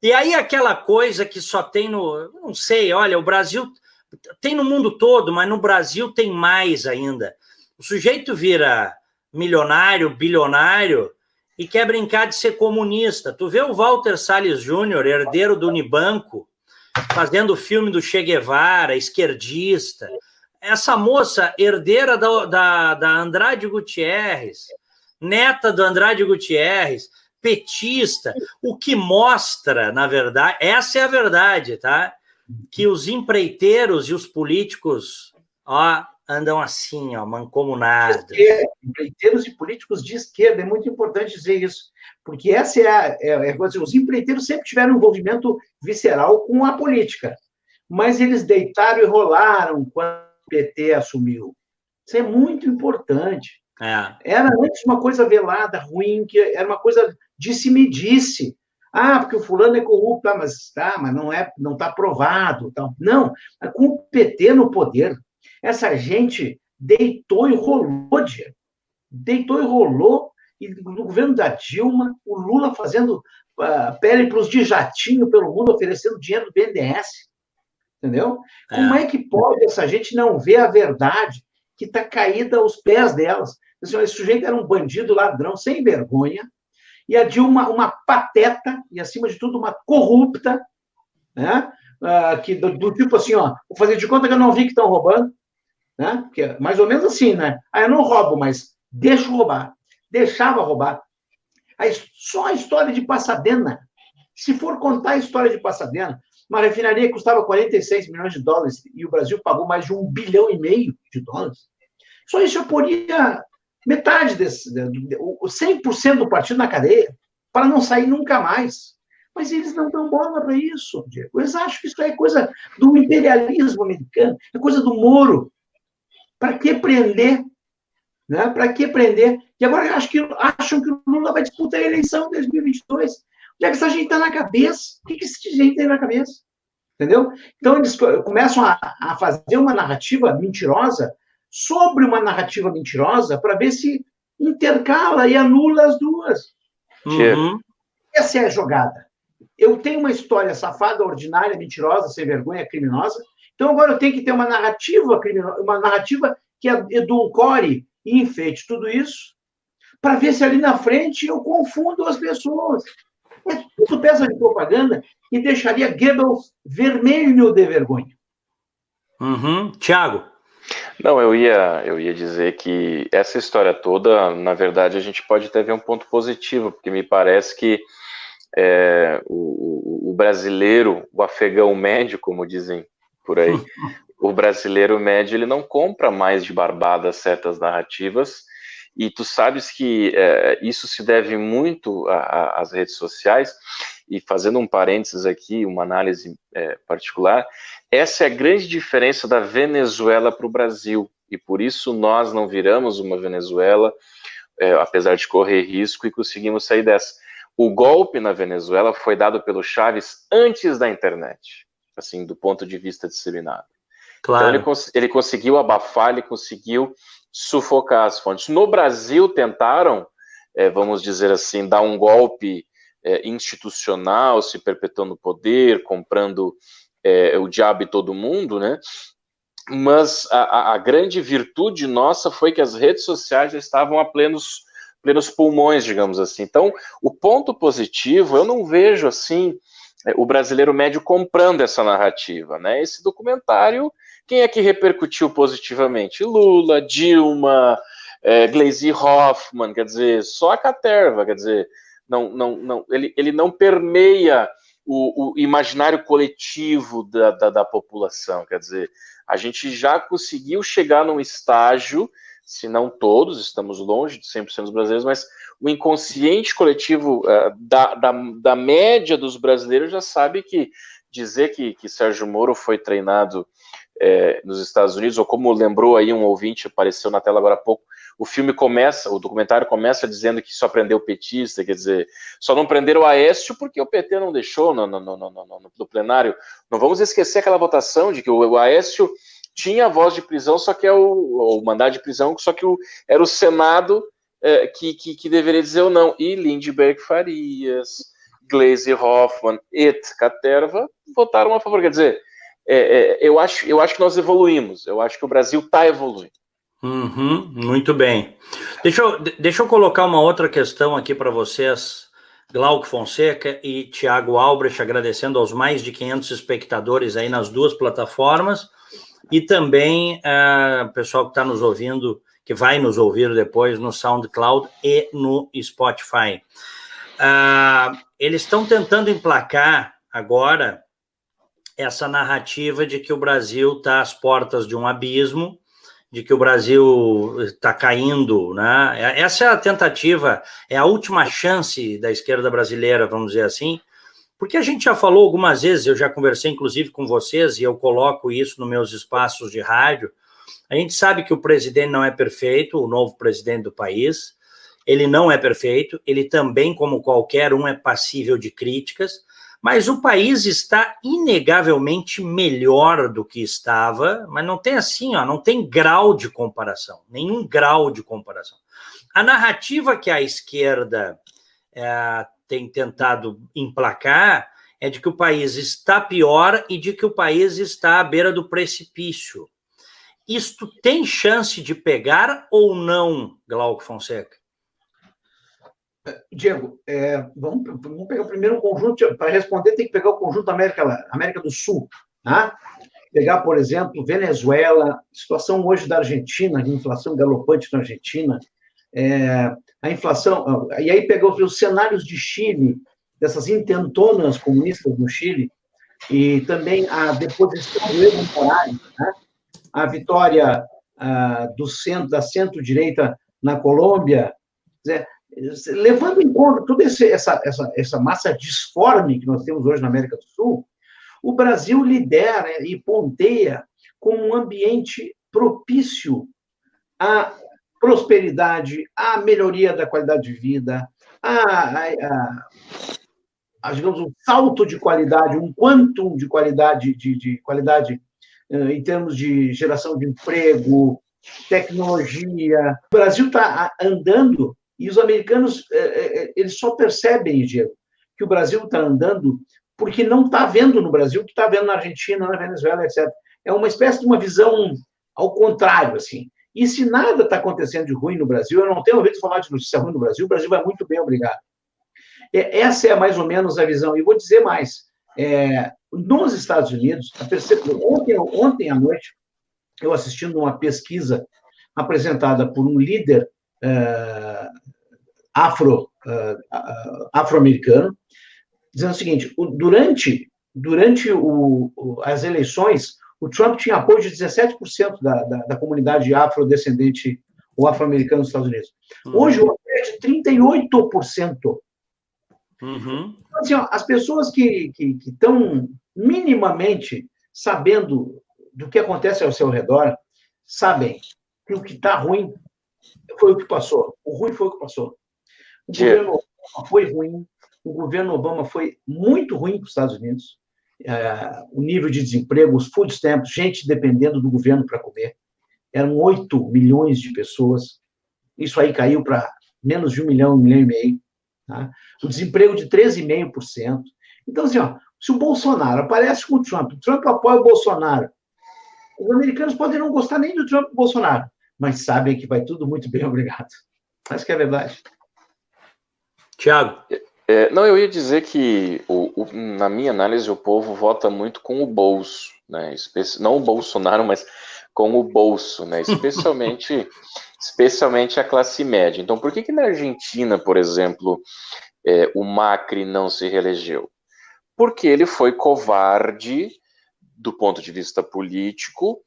E aí aquela coisa que só tem não sei, olha, o Brasil tem no mundo todo, mas no Brasil tem mais ainda. O sujeito vira milionário, bilionário e quer brincar de ser comunista. Tu vê o Walter Salles Júnior, herdeiro do Unibanco, fazendo o filme do Che Guevara, esquerdista. Essa moça, herdeira da Andrade Gutierrez, neta do Andrade Gutierrez, petista, o que mostra, na verdade, essa é a verdade, tá? Que os empreiteiros e os políticos, andam assim, mancomunados. Empreiteiros e políticos de esquerda, é muito importante dizer isso, porque essa os empreiteiros sempre tiveram um envolvimento visceral com a política, mas eles deitaram e rolaram quando o PT assumiu. Isso é muito importante. Era antes uma coisa velada, ruim, que era uma coisa disse-me-disse. Porque o fulano é corrupto, mas não está provado. Então. Não, com o PT no poder, essa gente deitou e rolou, Diego. Deitou e rolou, e no governo da Dilma, o Lula fazendo périplos de jatinho pelo mundo, oferecendo dinheiro do BNDES. Entendeu? Como é que pode essa gente não ver a verdade que está caída aos pés delas? Esse sujeito era um bandido, ladrão, sem vergonha, e a Dilma, uma pateta, e acima de tudo, uma corrupta, né? Que do tipo assim, vou fazer de conta que eu não vi que estão roubando, né? Que é mais ou menos assim, né? Eu não roubo, mas deixo roubar. Deixava roubar. Só a história de Pasadena. Se for contar a história de Pasadena, uma refinaria que custava 46 milhões de dólares e o Brasil pagou mais de 1,5 bilhão de dólares. Só isso já poria metade desse, 100% do partido na cadeia, para não sair nunca mais. Mas eles não dão bola para isso, Diego. Eles acham que isso é coisa do imperialismo americano, é coisa do Moro. Para que prender? Né? Para que prender? E agora acham que o Lula vai disputar a eleição em 2022. Onde é que essa gente está na cabeça? O que esse gente tem na cabeça? Entendeu? Então, eles começam a fazer uma narrativa mentirosa sobre uma narrativa mentirosa para ver se intercala e anula as duas. Uhum. Essa é a jogada. Eu tenho uma história safada, ordinária, mentirosa, sem vergonha, criminosa. Então, agora eu tenho que ter uma narrativa criminosa, uma narrativa que edulcore e enfeite tudo isso, para ver se ali na frente eu confundo as pessoas. É tudo peça de propaganda que deixaria Goebbels vermelho de vergonha. Tiago? Não, eu ia dizer que essa história toda, na verdade, a gente pode até ver um ponto positivo, porque me parece que o brasileiro, o afegão médio, como dizem por aí, o brasileiro médio, ele não compra mais de barbada certas narrativas, e tu sabes que isso se deve muito às redes sociais, e fazendo um parênteses aqui, uma análise particular, essa é a grande diferença da Venezuela para o Brasil, e por isso nós não viramos uma Venezuela, apesar de correr risco, e conseguimos sair dessa. O golpe na Venezuela foi dado pelo Chávez antes da internet, assim, do ponto de vista disseminado. Claro. Então ele conseguiu abafar, ele conseguiu sufocar as fontes. No Brasil tentaram, vamos dizer assim, dar um golpe institucional, se perpetuando no poder, comprando o diabo e todo mundo, né? Mas a grande virtude nossa foi que as redes sociais já estavam a plenos pulmões, digamos assim. Então, o ponto positivo, eu não vejo assim o brasileiro médio comprando essa narrativa, né? Esse documentário, quem é que repercutiu positivamente? Lula, Dilma, Gleisi Hoffmann, quer dizer, só a caterva, quer dizer, ele não permeia o imaginário coletivo da população, quer dizer, a gente já conseguiu chegar num estágio, se não todos, estamos longe de 100% dos brasileiros, mas o inconsciente coletivo da média dos brasileiros já sabe que dizer que Sérgio Moro foi treinado nos Estados Unidos, ou como lembrou aí um ouvinte, apareceu na tela agora há pouco, o documentário começa dizendo que só prendeu petista, quer dizer, só não prenderam o Aécio porque o PT não deixou no plenário. Não vamos esquecer aquela votação de que o Aécio tinha a voz de prisão, só que o mandado de prisão, só que era o Senado que deveria dizer ou não. E Lindbergh Farias, Gleisi Hoffmann e Caterva votaram a favor. Quer dizer, eu acho que nós evoluímos. Eu acho que o Brasil está evoluindo. Muito bem. Deixa eu colocar uma outra questão aqui para vocês, Glauco Fonseca e Tiago Albrecht, agradecendo aos mais de 500 espectadores aí nas duas plataformas, e também o pessoal que está nos ouvindo, que vai nos ouvir depois no SoundCloud e no Spotify. Eles estão tentando emplacar agora essa narrativa de que o Brasil está às portas de um abismo, de que o Brasil está caindo, né? Essa é a tentativa, é a última chance da esquerda brasileira, vamos dizer assim, porque a gente já falou algumas vezes, eu já conversei inclusive com vocês, e eu coloco isso nos meus espaços de rádio, A gente sabe que o presidente não é perfeito, o novo presidente do país, ele não é perfeito, ele também, como qualquer um, é passível de críticas, mas o país está inegavelmente melhor do que estava, mas não tem assim, ó, não tem grau de comparação, nenhum grau de comparação. A narrativa que a esquerda tem tentado emplacar é de que o país está pior e de que o país está à beira do precipício. Isto tem chance de pegar ou não, Glauco Fonseca? Diego, vamos pegar primeiro um conjunto, para responder tem que pegar o conjunto da América do Sul, tá? Pegar, por exemplo, Venezuela, situação hoje da Argentina, a inflação galopante na Argentina, a inflação, e aí pegar os cenários de Chile, dessas intentonas comunistas no Chile, e também a deposição do Evo Morales, né? A vitória da centro-direita na Colômbia, levando em conta toda essa massa disforme que nós temos hoje na América do Sul, o Brasil lidera e ponteia como um ambiente propício à prosperidade, à melhoria da qualidade de vida, digamos, um salto de qualidade, um quantum de qualidade, de qualidade em termos de geração de emprego, tecnologia. O Brasil está andando e os americanos eles só percebem, Diego, que o Brasil está andando porque não está vendo no Brasil o que está vendo na Argentina, na Venezuela, etc. É uma espécie de uma visão ao contrário, assim. E se nada está acontecendo de ruim no Brasil, eu não tenho ouvido falar de notícia ruim no Brasil, o Brasil vai muito bem, obrigado. Essa é mais ou menos a visão. E vou dizer mais. Nos Estados Unidos, ontem à noite, eu assistindo uma pesquisa apresentada por um líder afro-americano, dizendo o seguinte: durante as eleições, o Trump tinha apoio de 17% da comunidade afrodescendente ou afro-americana nos Estados Unidos. Hoje, o apoio é de 38%. Então, assim, as pessoas que estão minimamente sabendo do que acontece ao seu redor, sabem que o que está ruim foi o que passou. O ruim foi o que passou. O governo Obama foi ruim. O governo Obama foi muito ruim para os Estados Unidos. O nível de desemprego, os food stamps, gente dependendo do governo para comer. Eram 8 milhões de pessoas. Isso aí caiu para menos de 1 milhão, 1 milhão e meio. Tá? O desemprego de 13,5%. Então, assim, se o Bolsonaro aparece com o Trump apoia o Bolsonaro, os americanos podem não gostar nem do Trump e do Bolsonaro, mas sabem que vai tudo muito bem, obrigado. Acho que é verdade. Tiago. Não, eu ia dizer que, na minha análise, o povo vota muito com o bolso, né? Não o Bolsonaro, mas com o bolso, né? Especialmente a classe média. Então, por que na Argentina, por exemplo, o Macri não se reelegeu? Porque ele foi covarde do ponto de vista político.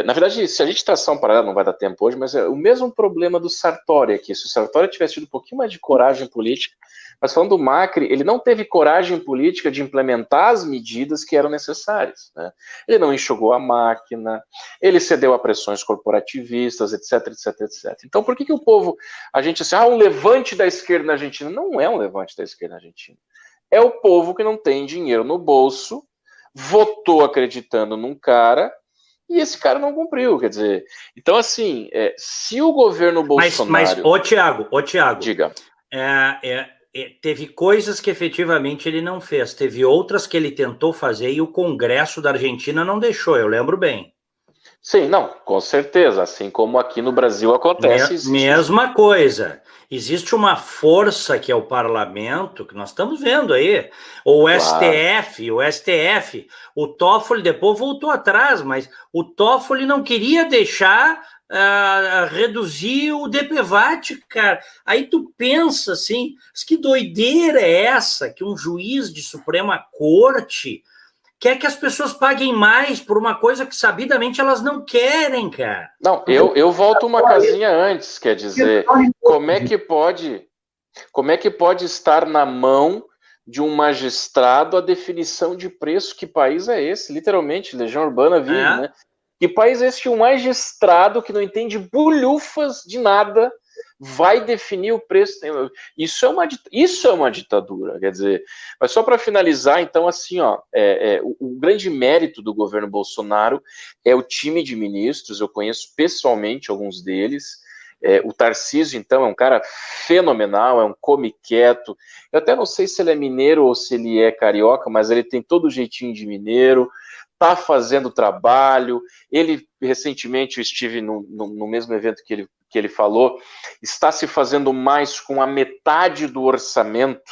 Na verdade, se a gente traçar um paralelo, não vai dar tempo hoje, mas é o mesmo problema do Sartori aqui. Se o Sartori tivesse tido um pouquinho mais de coragem política, mas falando do Macri, ele não teve coragem política de implementar as medidas que eram necessárias, né? Ele não enxugou a máquina, ele cedeu a pressões corporativistas, etc, etc, etc. Então, por que o povo, a gente assim, um levante da esquerda na Argentina? Não é um levante da esquerda na Argentina. É o povo que não tem dinheiro no bolso, votou acreditando num cara, e esse cara não cumpriu, quer dizer. Então, assim, se o governo Bolsonaro... Mas ô Tiago, diga. Teve coisas que efetivamente ele não fez, teve outras que ele tentou fazer e o Congresso da Argentina não deixou, eu lembro bem. Sim, não, com certeza, assim como aqui no Brasil acontece. Mesma coisa, existe uma força que é o parlamento, que nós estamos vendo aí, o STF, o Toffoli depois voltou atrás, mas o Toffoli não queria deixar reduzir o DPVAT, cara. Aí tu pensa assim, que doideira é essa que um juiz de Suprema Corte quer que as pessoas paguem mais por uma coisa que sabidamente elas não querem, cara. Não, eu volto uma casinha antes, quer dizer, como é que pode estar na mão de um magistrado a definição de preço? Que país é esse? Literalmente, Legião Urbana vive, né? Que país é esse que um magistrado que não entende bulhufas de nada vai definir o preço? Isso é uma ditadura, quer dizer. Mas só para finalizar, então, assim, ó, o grande mérito do governo Bolsonaro é o time de ministros. Eu conheço pessoalmente alguns deles. O Tarcísio, então, é um cara fenomenal, é um come quieto. Eu até não sei se ele é mineiro ou se ele é carioca, mas ele tem todo o jeitinho de mineiro, está fazendo trabalho. Ele, recentemente, eu estive no mesmo evento que ele falou, está se fazendo mais com a metade do orçamento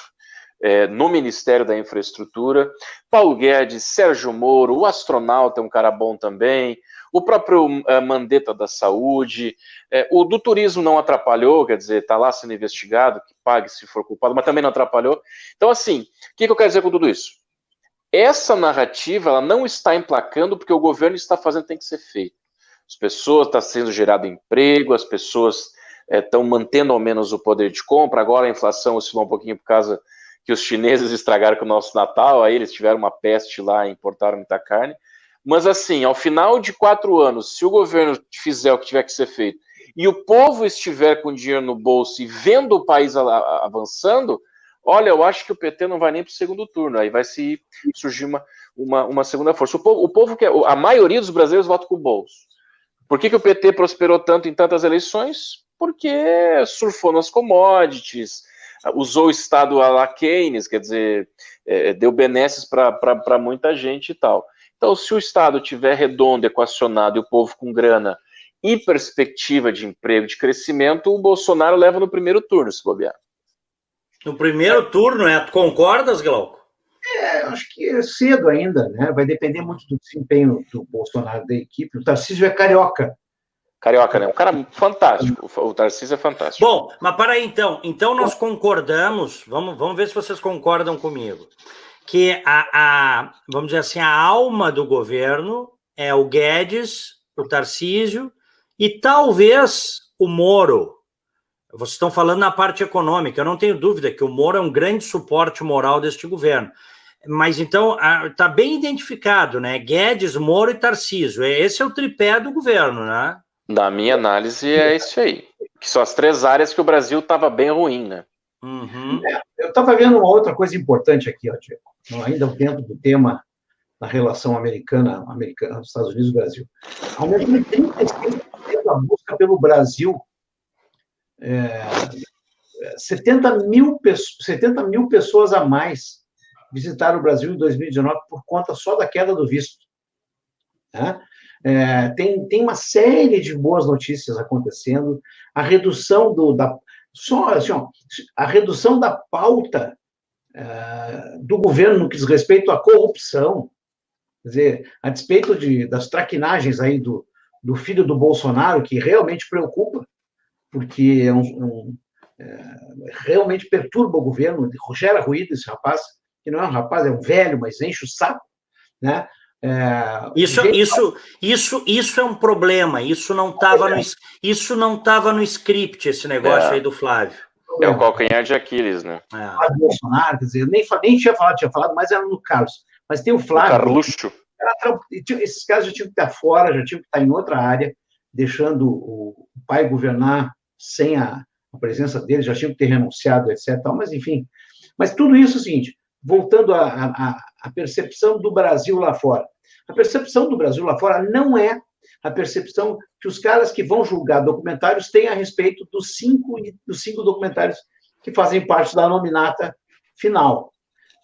no Ministério da Infraestrutura. Paulo Guedes, Sérgio Moro, o astronauta é um cara bom também, o próprio Mandetta da Saúde, o do turismo não atrapalhou, quer dizer, está lá sendo investigado, que pague se for culpado, mas também não atrapalhou. Então, assim, o que eu quero dizer com tudo isso? Essa narrativa, ela não está emplacando porque o governo está fazendo, tem que ser feito. As pessoas, está sendo gerado emprego, as pessoas estão mantendo ao menos o poder de compra. Agora a inflação oscilou um pouquinho por causa que os chineses estragaram com o nosso Natal, aí eles tiveram uma peste lá e importaram muita carne. Mas assim, ao final de 4 anos, se o governo fizer o que tiver que ser feito e o povo estiver com dinheiro no bolso e vendo o país avançando, olha, eu acho que o PT não vai nem para o segundo turno, aí vai surgir uma segunda força. O povo quer, a maioria dos brasileiros vota com o bolso. Por que o PT prosperou tanto em tantas eleições? Porque surfou nas commodities, usou o Estado à la Keynes, quer dizer, deu benesses para muita gente e tal. Então, se o Estado tiver redondo, equacionado e o povo com grana e perspectiva de emprego, de crescimento, o Bolsonaro leva no primeiro turno, se bobear. No primeiro turno, tu concordas, Glauco? Acho que é cedo ainda, né? Vai depender muito do desempenho do Bolsonaro, da equipe. O Tarcísio é carioca. Carioca, né? Um cara fantástico. O Tarcísio é fantástico. Bom, mas para aí, então. Então nós concordamos, vamos ver se vocês concordam comigo, que vamos dizer assim, a alma do governo é o Guedes, o Tarcísio e talvez o Moro. Vocês estão falando na parte econômica, eu não tenho dúvida que o Moro é um grande suporte moral deste governo. Mas então, está bem identificado, né? Guedes, Moro e Tarcísio. Esse é o tripé do governo, né? Na minha análise, é isso aí. Que são as 3 áreas que o Brasil estava bem ruim, né? Uhum. Eu estava vendo uma outra coisa importante aqui, ó, Diego, ainda dentro do tema da relação americana, Estados Unidos e Brasil. Aumentou em 36% a busca pelo Brasil. 70 mil pessoas a mais visitaram o Brasil em 2019 por conta só da queda do visto. Né? Tem uma série de boas notícias acontecendo. A redução a redução da pauta do governo no que diz respeito à corrupção, quer dizer, a despeito das traquinagens aí do filho do Bolsonaro, que realmente preocupa, porque realmente perturba o governo, gera ruído esse rapaz, que não é um rapaz, é um velho, mas enche o saco, né? Isso é um problema. Isso não estava no script, esse negócio aí do Flávio. É o calcanhar de Aquiles, né? O Bolsonaro, quer dizer, nem tinha falado, mas era no Carlos. Mas tem o Flávio. O Carluxo. Esses caras já tinham que estar fora, já tinham que estar em outra área, deixando o pai governar sem a presença dele, já tinham que ter renunciado, etc. Mas, enfim. Mas tudo isso é o seguinte, voltando à percepção do Brasil lá fora. A percepção do Brasil lá fora não é a percepção que os caras que vão julgar documentários têm a respeito dos cinco documentários que fazem parte da nominata final.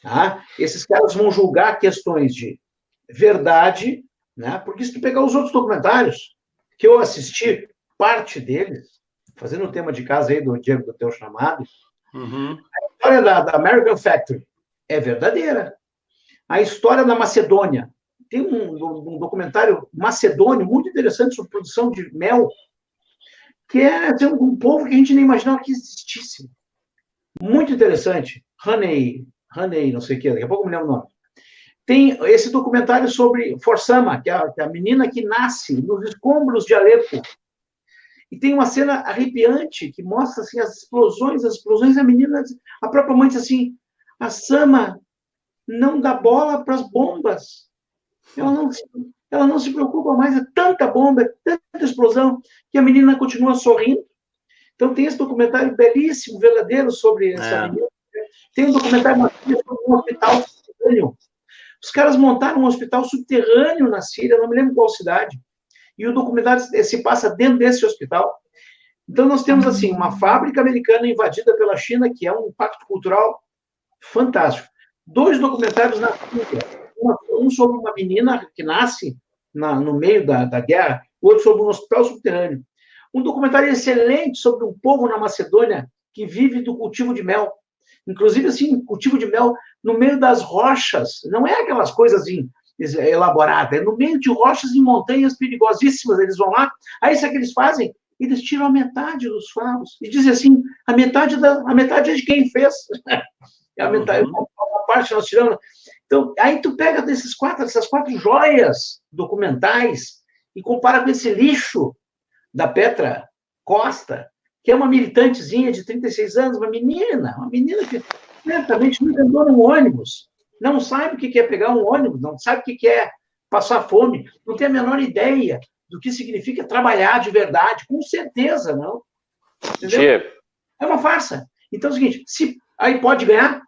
Tá? Esses caras vão julgar questões de verdade, né? Porque se tu pegar os outros documentários que eu assisti, parte deles, fazendo o tema de casa aí do Diego do teu chamado, a história da American Factory é verdadeira. A história da Macedônia, tem um documentário macedônio muito interessante sobre produção de mel, que é um povo que a gente nem imaginava que existisse. Muito interessante. Honey, não sei o que, daqui a pouco eu me lembro o nome. Tem esse documentário sobre Forsama, que é a menina que nasce nos escombros de Alepo. E tem uma cena arrepiante que mostra assim, as explosões, a menina, a própria mãe diz assim, a Sama não dá bola para as bombas. Ela não se preocupa mais, é tanta bomba, é tanta explosão, que a menina continua sorrindo. Então, tem esse documentário belíssimo, verdadeiro, sobre essa menina. Tem um documentário sobre um hospital subterrâneo. Os caras montaram um hospital subterrâneo na Síria, não me lembro qual cidade. E o documentário se passa dentro desse hospital. Então, nós temos, assim, uma fábrica americana invadida pela China, que é um impacto cultural fantástico. 2 documentários na Síria. Um sobre uma menina que nasce no meio da guerra, o outro sobre um hospital subterrâneo. Um documentário excelente sobre um povo na Macedônia que vive do cultivo de mel. Inclusive, assim, cultivo de mel no meio das rochas. Não é aquelas coisas assim, elaboradas, é no meio de rochas em montanhas perigosíssimas. Eles vão lá, aí isso é que eles fazem? Eles tiram a metade dos favos e dizem assim, a metade é de quem fez. A metade, uma parte nós tiramos. Então, aí tu pega essas 4 joias documentais e compara com esse lixo da Petra Costa, que é uma militantezinha de 36 anos, uma menina que certamente nunca andou num ônibus, não sabe o que é pegar um ônibus, não sabe o que é passar fome, não tem a menor ideia do que significa trabalhar de verdade, com certeza, não. Entendeu? É uma farsa. Então é o seguinte, aí pode ganhar?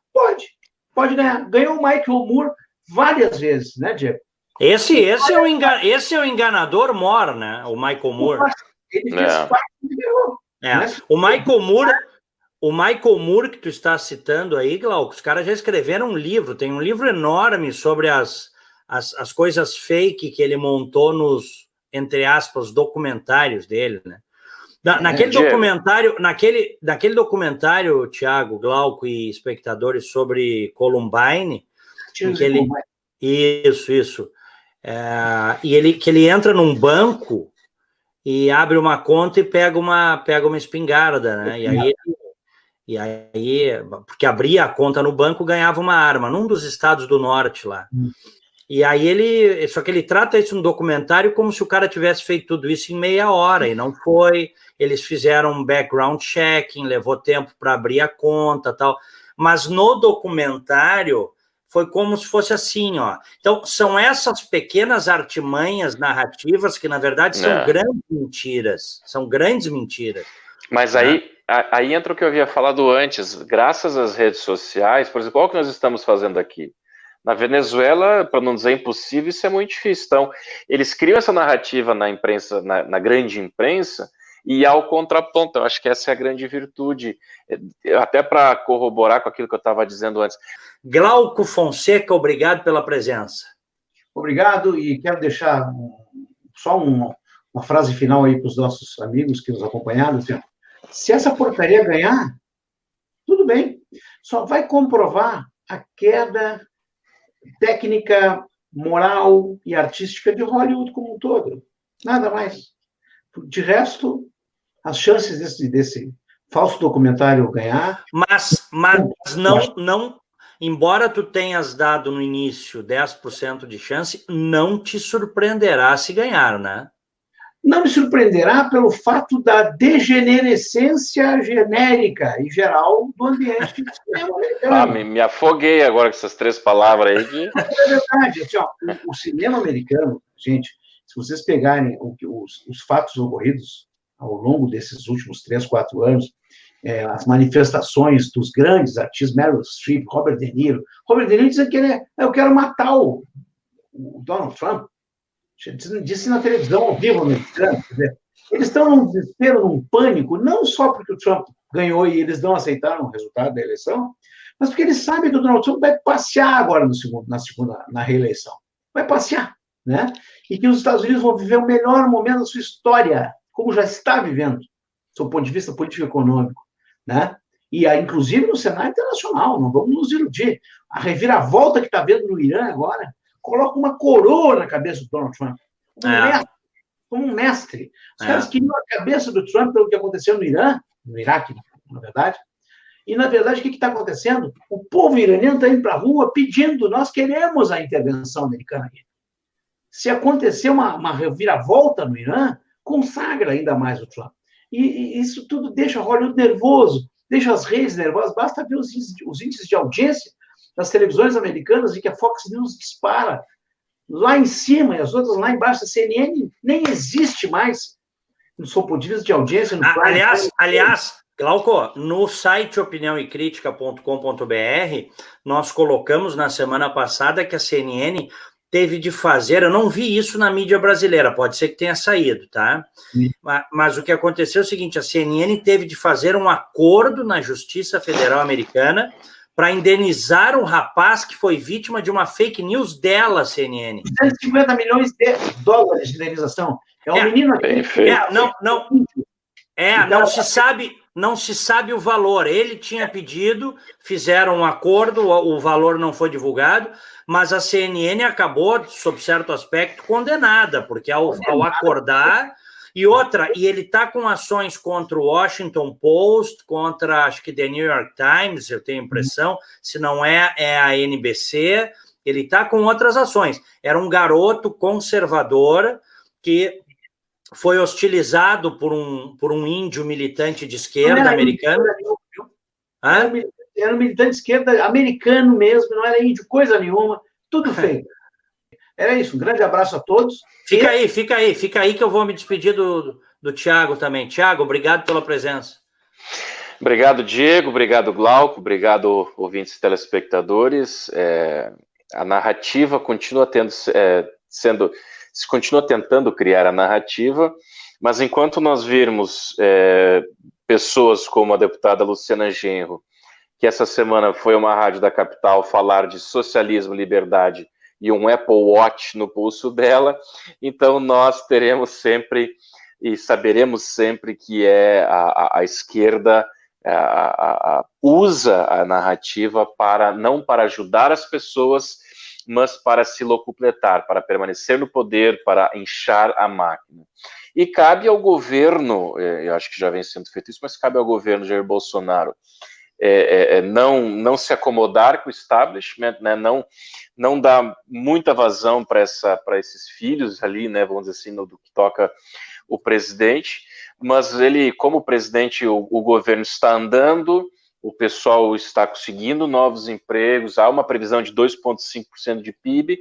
Pode ganhar. Ganhou o Michael Moore várias vezes, né, Diego? Esse é o enganador mor, né? O Michael Moore. Ele fez parte e ganhou. Né? O Michael Moore que tu está citando aí, Glauco, os caras já escreveram um livro, tem um livro enorme sobre as coisas fake que ele montou nos, entre aspas, documentários dele, né? Naquele documentário, Thiago, Glauco e espectadores, sobre Columbine, Isso. E ele entra num banco e abre uma conta e pega uma espingarda, né? E aí, porque abria a conta no banco, ganhava uma arma, num dos estados do norte lá. E aí só que ele trata isso no documentário como se o cara tivesse feito tudo isso em meia hora, e não foi. Eles fizeram um background checking, levou tempo para abrir a conta, tal. Mas no documentário foi como se fosse assim, ó. Então, são essas pequenas artimanhas narrativas que, na verdade, são grandes mentiras. São grandes mentiras. Mas aí entra o que eu havia falado antes. Graças às redes sociais, por exemplo, olha o que nós estamos fazendo aqui. Na Venezuela, para não dizer impossível, isso é muito difícil. Então, eles criam essa narrativa na imprensa, na grande imprensa, e ao contraponto. Eu acho que essa é a grande virtude, até para corroborar com aquilo que eu estava dizendo antes. Glauco Fonseca, obrigado pela presença. Obrigado, e quero deixar só uma frase final aí para os nossos amigos que nos acompanharam. Assim, se essa porcaria ganhar, tudo bem, só vai comprovar a queda técnica, moral e artística de Hollywood como um todo. Nada mais. De resto, as chances desse falso documentário ganhar... Mas não, embora tu tenhas dado no início 10% de chance, não te surpreenderá se ganhar, né? Não me surpreenderá pelo fato da degenerescência genérica e geral do ambiente do cinema americano. Me afoguei agora com essas 3 palavras aí. É verdade. Assim, ó, o cinema americano, gente, se vocês pegarem os fatos ocorridos ao longo desses últimos 3, 4 anos, as manifestações dos grandes artistas, Meryl Streep, Robert De Niro. Robert De Niro dizendo que eu quero matar o Donald Trump. Disse na televisão ao vivo americana. Eles estão num desespero, num pânico, não só porque o Trump ganhou e eles não aceitaram o resultado da eleição, mas porque eles sabem que o Donald Trump vai passear agora na reeleição. Vai passear, né? E que os Estados Unidos vão viver o melhor momento da sua história, como já está vivendo, do ponto de vista político-econômico, né? E, inclusive, no cenário internacional, não vamos nos iludir. A reviravolta que está vendo no Irã agora coloca uma coroa na cabeça do Donald Trump, como um mestre. Os caras queriam a cabeça do Trump pelo que aconteceu no Irã, no Iraque, na verdade. E, na verdade, o que está acontecendo? O povo iraniano está indo para a rua pedindo, nós queremos a intervenção americana aqui. Se acontecer uma reviravolta no Irã, consagra ainda mais o Trump. E isso tudo deixa Hollywood nervoso, deixa as redes nervosas. Basta ver os índices de audiência das televisões americanas em que a Fox News dispara. lá em cima e as outras lá embaixo. A CNN nem existe mais no seu ponto de vista de audiência. No aliás, Glauco, no site opiniãoecritica.com.br, nós colocamos na semana passada que a CNN teve de fazer, eu não vi isso na mídia brasileira, pode ser que tenha saído, tá? Mas o que aconteceu é o seguinte, a CNN teve de fazer um acordo na Justiça Federal Americana para indenizar um rapaz que foi vítima de uma fake news dela, CNN. 250 milhões de dólares de indenização. É um menino aqui. Não se sabe o valor. Ele tinha pedido, fizeram um acordo, o valor não foi divulgado, mas a CNN acabou, sob certo aspecto, condenada, porque ao acordar... E ele está com ações contra o Washington Post, contra, acho que The New York Times, eu tenho impressão, se não é a NBC, ele está com outras ações. Era um garoto conservador que foi hostilizado por um índio militante de esquerda americano. Era um militante de esquerda americano mesmo, não era índio, coisa nenhuma, tudo feito. Era isso, um grande abraço a todos. Fica aí que eu vou me despedir do Thiago também. Thiago, obrigado pela presença. Obrigado, Diego, obrigado, Glauco, obrigado, ouvintes e telespectadores. A narrativa continua se continua tentando criar a narrativa, mas enquanto nós virmos pessoas como a deputada Luciana Genro, que essa semana foi a uma rádio da capital falar de socialismo, liberdade e um Apple Watch no pulso dela, então nós teremos sempre e saberemos sempre que a esquerda usa a narrativa não para ajudar as pessoas, mas para se locupletar, para permanecer no poder, para inchar a máquina. E cabe ao governo, eu acho que já vem sendo feito isso, mas cabe ao governo Jair Bolsonaro não se acomodar com o establishment, né, não dar muita vazão para esses filhos ali, né, vamos dizer assim, do que toca o presidente, mas ele, como presidente, o governo está andando, o pessoal está conseguindo novos empregos, há uma previsão de 2,5% de PIB,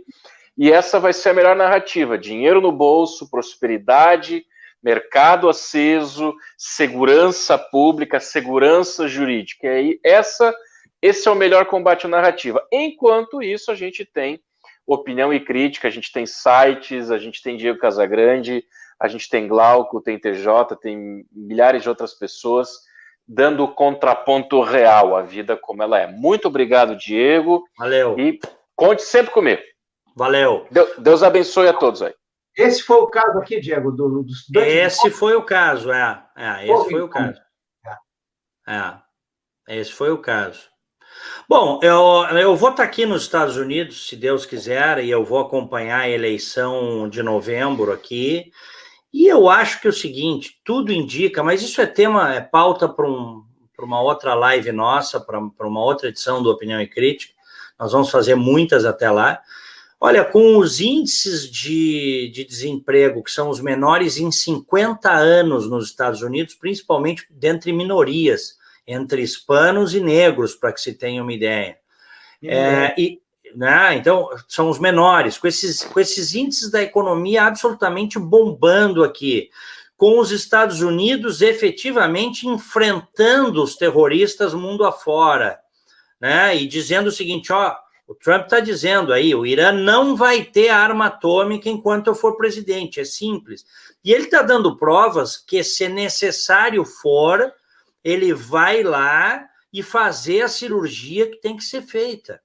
e essa vai ser a melhor narrativa: dinheiro no bolso, prosperidade, mercado aceso, segurança pública, segurança jurídica. E aí, esse é o melhor combate à narrativa. Enquanto isso, a gente tem opinião e crítica, a gente tem sites, a gente tem Diego Casagrande, a gente tem Glauco, tem TJ, tem milhares de outras pessoas dando o contraponto real à vida como ela é. Muito obrigado, Diego. Valeu. E conte sempre comigo. Valeu. Deus abençoe a todos aí. Esse foi o caso aqui, Diego, dos dois. Esse foi o caso, esse foi o caso. Esse foi o caso. Bom, eu vou estar aqui nos Estados Unidos, se Deus quiser, e eu vou acompanhar a eleição de novembro aqui. E eu acho que é o seguinte, tudo indica, mas isso é pauta para uma outra live nossa, para uma outra edição do Opinião e Crítica. Nós vamos fazer muitas até lá. Olha, com os índices de desemprego, que são os menores em 50 anos nos Estados Unidos, principalmente dentre minorias, entre hispanos e negros, para que se tenha uma ideia. Então, são os menores, com esses índices da economia absolutamente bombando aqui, com os Estados Unidos efetivamente enfrentando os terroristas mundo afora, né? E dizendo o seguinte, o Trump está dizendo aí, o Irã não vai ter arma atômica enquanto eu for presidente, é simples. E ele está dando provas que, se necessário for, ele vai lá e fazer a cirurgia que tem que ser feita.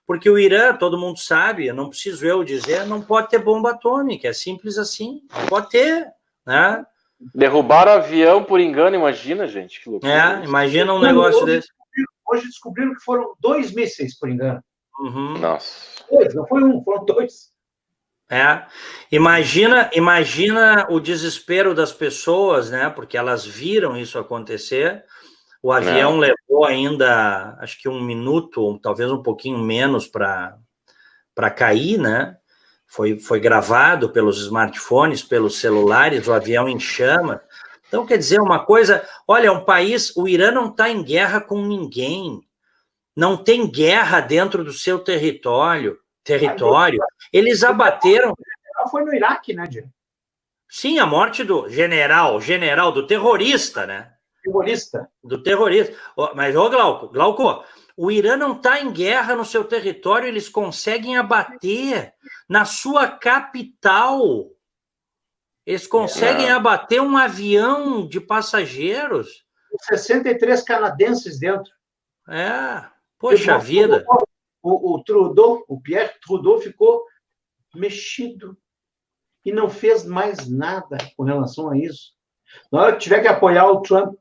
Porque o Irã, todo mundo sabe, não preciso eu dizer, não pode ter bomba atômica, é simples assim, não pode ter, né? Derrubaram o avião por engano, imagina, gente, que loucura. Imagina um negócio desse. Hoje descobriram que foram 2 mísseis por engano. Uhum. Nossa. 2, não foi 1, foram 2. Imagina o desespero das pessoas, né? Porque elas viram isso acontecer. O avião levou ainda, acho que 1 minuto, ou talvez um pouquinho menos para cair, né? Foi gravado pelos smartphones, pelos celulares, o avião em chama. Então, quer dizer, uma coisa... Olha, o Irã não está em guerra com ninguém. Não tem guerra dentro do seu território, território. Eles abateram... Foi no Iraque, né, Diego? Sim, a morte do general, do terrorista, né? Do terrorista. Mas, Glauco, o Irã não está em guerra no seu território, eles conseguem abater na sua capital. Eles conseguem abater um avião de passageiros. 63 canadenses dentro. Poxa vida. O Trudeau, o Pierre Trudeau, ficou mexido e não fez mais nada com relação a isso. Na hora que tiver que apoiar o Trump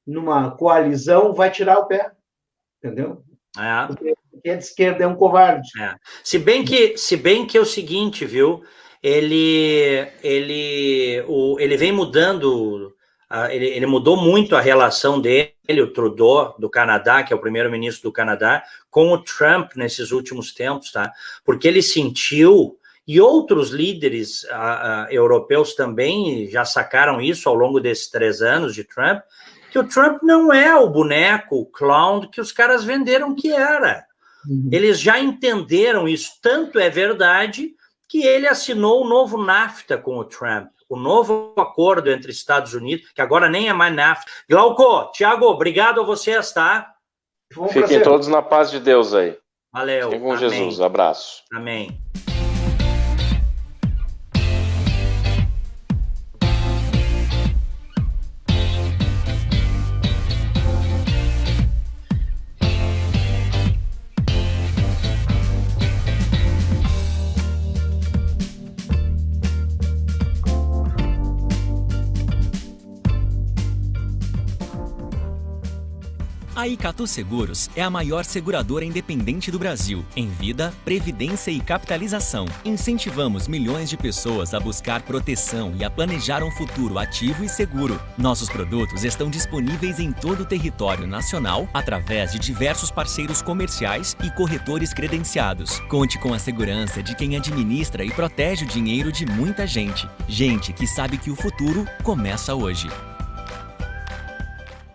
numa coalizão, vai tirar o pé. Entendeu? Porque a de esquerda é um covarde. Se bem que é o seguinte, viu? Ele vem mudando, ele mudou muito a relação dele, o Trudeau, do Canadá, que é o primeiro-ministro do Canadá, com o Trump nesses últimos tempos, tá? Porque ele sentiu, e outros líderes europeus também já sacaram isso ao longo desses 3 anos de Trump, que o Trump não é o boneco, o clown que os caras venderam que era. Eles já entenderam isso, tanto é verdade que ele assinou o novo NAFTA com o Trump, o novo acordo entre Estados Unidos, que agora nem é mais NAFTA. Glauco, Thiago, obrigado a vocês, tá? Fiquem todos na paz de Deus aí. Valeu. Fiquem com Jesus. Abraço. Amém. A Icatu Seguros é a maior seguradora independente do Brasil, em vida, previdência e capitalização. Incentivamos milhões de pessoas a buscar proteção e a planejar um futuro ativo e seguro. Nossos produtos estão disponíveis em todo o território nacional, através de diversos parceiros comerciais e corretores credenciados. Conte com a segurança de quem administra e protege o dinheiro de muita gente. Gente que sabe que o futuro começa hoje.